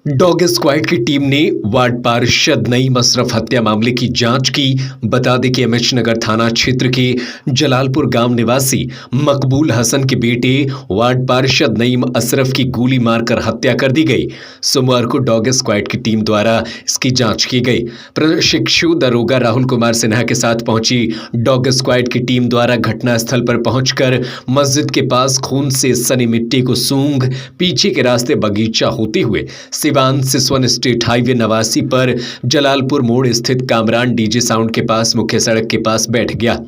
Dog squad की team ने ward पार्षद नईम अशरफ हत्या मामले की जांच की। बता दें कि एमएच नगर थाना क्षेत्र के जलालपुर गांव निवासी मकबूल हसन के बेटे वार्ड पार्षद नईम अशरफ की गोली मारकर हत्या कर दी गई। सोमवार को डॉग स्क्वाड की टीम द्वारा इसकी जांच की गई। प्रशिक्षु दरोगा राहुल कुमार सिन्हा के साथ पहुंची डॉग स्क्वाड की टीम द्वारा घटनास्थल पर पहुंचकर मस्जिद के पास खून से सनी मिट्टी को सूंघ पीछे के रास्ते बगीचा होते हुए सिवान सिसवन स्टेट हाईवे 89 पर जलालपुर मोड़ स्थित कामरान डीजे साउंड के पास मुख्य सड़क के पास बैठ गया।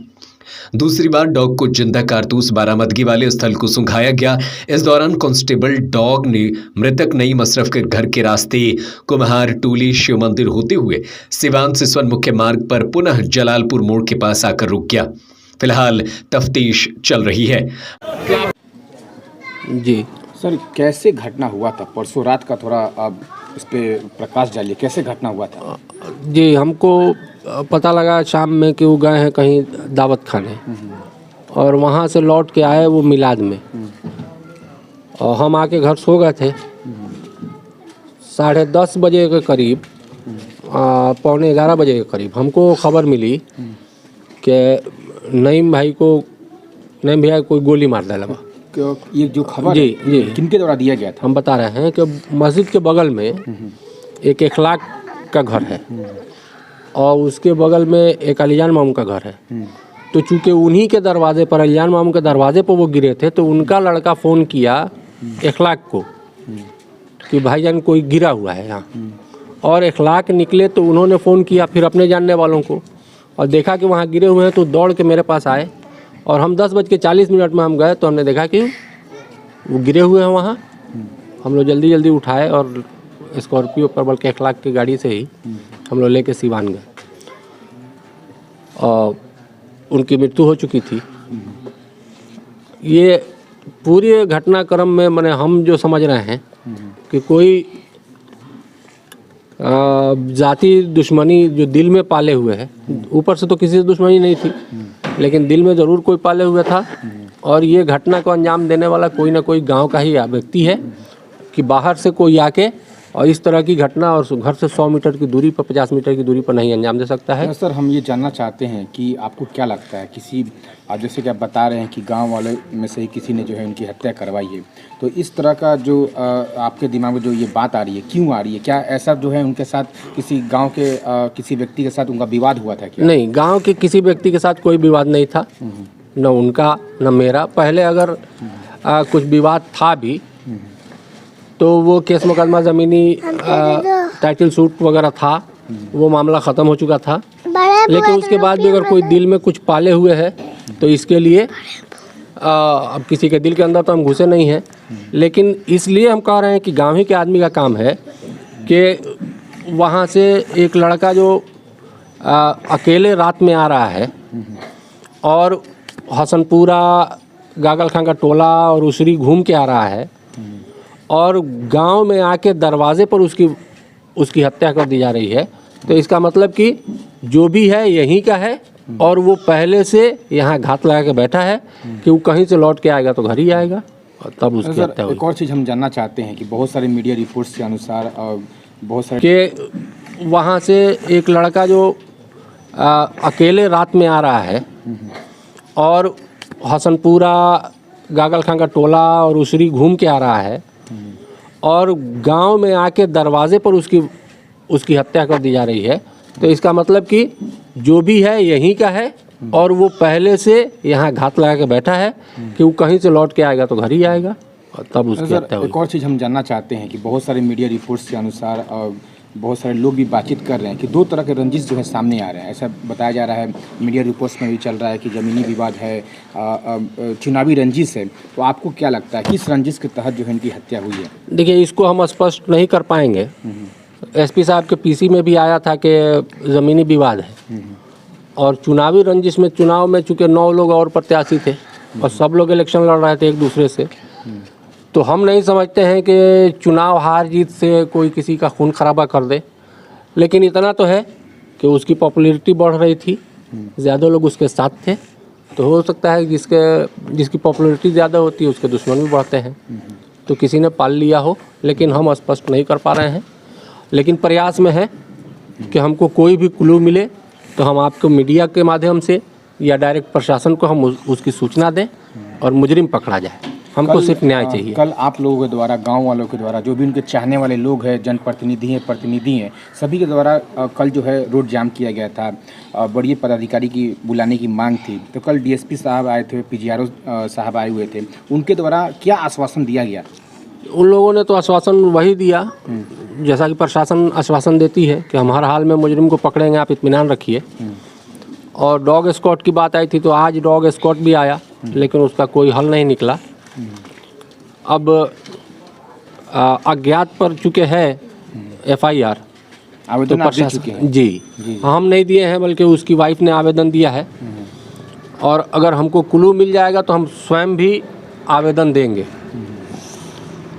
दूसरी बार डॉग को जिंदा कारतूस बरामदगी वाले स्थल को सूंघाया गया। इस दौरान कांस्टेबल डॉग ने मृतक नईम अशरफ के घर के रास्ते कुम्हार टोली शिव मंदिर होते हुए सिवान सिसवन मुख्य मार्ग पर पुनः जलालपुर मोड़ के पास आकर रुक गया। फिलहाल तफ्तीश चल रही है। जी सर, कैसे घटना हुआ था? परसों रात का थोड़ा आप इस पे प्रकाश डालिए, कैसे घटना हुआ था? जी, हमको पता लगा शाम में कि वो गए हैं कहीं दावत खाने और वहाँ से लौट के आए वो मिलाद में और हम आके घर सो गए थे। 10:30 बजे के करीब, 11:15 बजे के करीब हमको खबर मिली कि नईम भैया कोई गोली मार डाला। ये जो खबर जी जी किनके द्वारा दिया गया था? हम बता रहे हैं कि मस्जिद के बगल में एक इखलाक का घर है और उसके बगल में एक अलियान मामू का घर है। तो चूंकि उन्हीं के दरवाजे पर, अलियान मामू के दरवाजे पर वो गिरे थे, तो उनका लड़का फ़ोन किया इखलाक को कि भाईजान कोई गिरा हुआ है यहाँ। और इखलाक निकले तो उन्होंने फ़ोन किया फिर अपने जानने वालों को और देखा कि वहाँ गिरे हुए हैं, तो दौड़ के मेरे पास आए और हम 10:40 में हम गए तो हमने देखा कि वो गिरे हुए हैं वहाँ। हम लोग जल्दी उठाए और स्कॉर्पियो पर, बल्कि इखलाक की गाड़ी से ही हम लोग लेके सिवान गए और उनकी मृत्यु हो चुकी थी। ये पूरे घटनाक्रम में मैंने हम जो समझ रहे हैं कि कोई जाति दुश्मनी जो दिल में पाले हुए है, ऊपर से तो किसी से दुश्मनी नहीं थी लेकिन दिल में ज़रूर कोई पाले हुए था। और ये घटना को अंजाम देने वाला कोई ना कोई गांव का ही व्यक्ति है कि बाहर से कोई आके और इस तरह की घटना और घर से 100 मीटर की दूरी पर, 50 मीटर की दूरी पर नहीं अंजाम दे सकता है। सर, हम ये जानना चाहते हैं कि आपको क्या लगता है, किसी आप जैसे कि आप बता रहे हैं कि गांव वाले में से ही किसी ने जो है उनकी हत्या करवाई है, तो इस तरह का जो आपके दिमाग में जो ये बात आ रही है, क्यों आ रही है? क्या ऐसा जो है उनके साथ किसी गाँव के किसी व्यक्ति के साथ उनका विवाद हुआ था क्या? नहीं, गाँव के किसी व्यक्ति के साथ कोई विवाद नहीं था, न उनका न मेरा। पहले अगर कुछ विवाद था भी तो वो केस मुकदमा ज़मीनी टाइटल सूट वगैरह था, वो मामला ख़त्म हो चुका था। लेकिन उसके बाद भी अगर कोई दिल में कुछ पाले हुए है तो इसके लिए अब किसी के दिल के अंदर तो हम घुसे नहीं हैं, लेकिन इसलिए हम कह रहे हैं कि गाँव ही के आदमी का काम है कि वहाँ से एक लड़का जो अकेले रात में आ रहा है और हसनपुरा गागल खां का टोला और उसरी घूम के आ रहा है और गांव में आके दरवाजे पर उसकी हत्या कर दी जा रही है, तो इसका मतलब कि जो भी है यहीं का है और वो पहले से यहाँ घात लगा के बैठा है कि वो कहीं से लौट के आएगा तो घर ही आएगा और तब उसकी हत्या होगी। एक और चीज़ हम जानना चाहते हैं कि बहुत सारे मीडिया रिपोर्ट्स के अनुसार बहुत सारे कि वहाँ से एक लड़का जो अकेले रात में आ रहा है और हसनपुरा गागल खां का टोला और उसरी घूम के आ रहा है और गांव में आके दरवाजे पर उसकी हत्या कर दी जा रही है, तो इसका मतलब कि जो भी है यहीं का है और वो पहले से यहाँ घात लगा के बैठा है कि वो कहीं से लौट के आएगा तो घर ही आएगा और तब उसकी हत्या होगी। एक और चीज़ हम जानना चाहते हैं कि बहुत सारे मीडिया रिपोर्ट्स के अनुसार बहुत सारे लोग भी बातचीत कर रहे हैं कि दो तरह के रंजिश जो है सामने आ रहे हैं। ऐसा बताया जा रहा है, मीडिया रिपोर्ट्स में भी चल रहा है कि ज़मीनी विवाद है, चुनावी रंजिश है। तो आपको क्या लगता है किस रंजिश के तहत जो है इनकी हत्या हुई है? देखिए, इसको हम स्पष्ट नहीं कर पाएंगे। एसपी साहब के पीसी में भी आया था कि ज़मीनी विवाद है और चुनावी रंजिश में, चुनाव में चूँकि 9 लोग और प्रत्याशी थे और सब लोग इलेक्शन लड़ रहे थे एक दूसरे से, तो हम नहीं समझते हैं कि चुनाव हार जीत से कोई किसी का खून खराबा कर दे। लेकिन इतना तो है कि उसकी पॉपुलैरिटी बढ़ रही थी, ज़्यादा लोग उसके साथ थे, तो हो सकता है जिसकी पॉपुलैरिटी ज़्यादा होती है उसके दुश्मन भी बढ़ते हैं। तो किसी ने पाल लिया हो, लेकिन हम स्पष्ट नहीं कर पा रहे हैं। लेकिन प्रयास में है कि हमको कोई भी क्लू मिले तो हम आपको मीडिया के माध्यम से या डायरेक्ट प्रशासन को हम उसकी सूचना दें और मुजरिम पकड़ा जाए। हमको सिर्फ न्याय चाहिए। कल आप लोगों के द्वारा, गांव वालों के द्वारा, जो भी उनके चाहने वाले लोग हैं, जनप्रतिनिधि हैं, सभी के द्वारा कल जो है रोड जाम किया गया था। बड़ी पदाधिकारी की बुलाने की मांग थी। तो कल डीएसपी साहब आए थे, पीजीआरओ साहब आए हुए थे। उनके द्वारा क्या आश्वासन दिया गया? उन लोगों ने तो आश्वासन वही दिया जैसा कि प्रशासन आश्वासन देती है कि हम हर हाल में मुजरिम को पकड़ेंगे, आप इत्मीनान रखिए। और डॉग स्क्वाड की बात आई थी तो आज डॉग स्क्वाड भी आया, लेकिन उसका कोई हल नहीं निकला। अब अज्ञात पर चुके हैं FIR, आवेदन तो आप दे चुके हैं? जी, हम नहीं दिए हैं, बल्कि उसकी वाइफ ने आवेदन दिया है। और अगर हमको क्लू मिल जाएगा तो हम स्वयं भी आवेदन देंगे।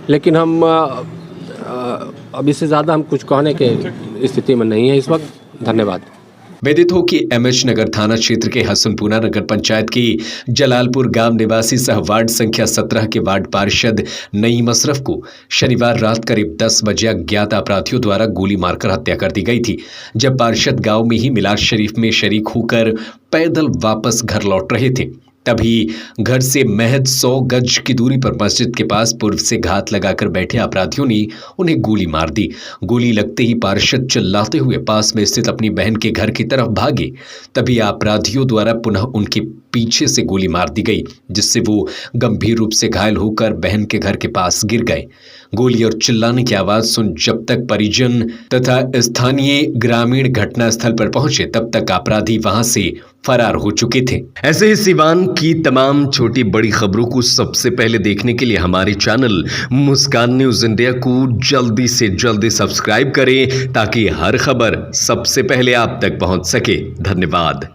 लेकिन हम अब इससे ज़्यादा हम कुछ कहने के स्थिति में नहीं है इस वक्त। धन्यवाद। विदित हो कि एमएच नगर थाना क्षेत्र के हसनपुरा नगर पंचायत की जलालपुर गांव निवासी सह वार्ड संख्या 17 के वार्ड पार्षद नईम अशरफ को शनिवार रात करीब 10 बजे अज्ञात अपराधियों द्वारा गोली मारकर हत्या कर दी गई थी। जब पार्षद गांव में ही मिलाद शरीफ में शरीक होकर पैदल वापस घर लौट रहे थे, तभी घर से महज 100 गज की दूरी पर मस्जिद के पास पूर्व से घात लगाकर बैठे अपराधियों ने उन्हें गोली मार दी। गोली लगते ही पार्षद चिल्लाते हुए पास में स्थित अपनी बहन के घर की तरफ भागे। तभी अपराधियों द्वारा पुनः उनके पीछे से गोली मार दी गई, जिससे वो गंभीर रूप से घायल होकर बहन के घर के पास गिर गए। गोली और चिल्लाने की आवाज सुन जब तक परिजन तथा स्थानीय ग्रामीण घटनास्थल पर पहुंचे, तब तक अपराधी वहां से फरार हो चुके थे। ऐसे ही सिवान की तमाम छोटी बड़ी खबरों को सबसे पहले देखने के लिए हमारे चैनल मुस्कान न्यूज इंडिया को जल्दी से जल्दी सब्सक्राइब करें, ताकि हर खबर सबसे पहले आप तक पहुंच सके। धन्यवाद।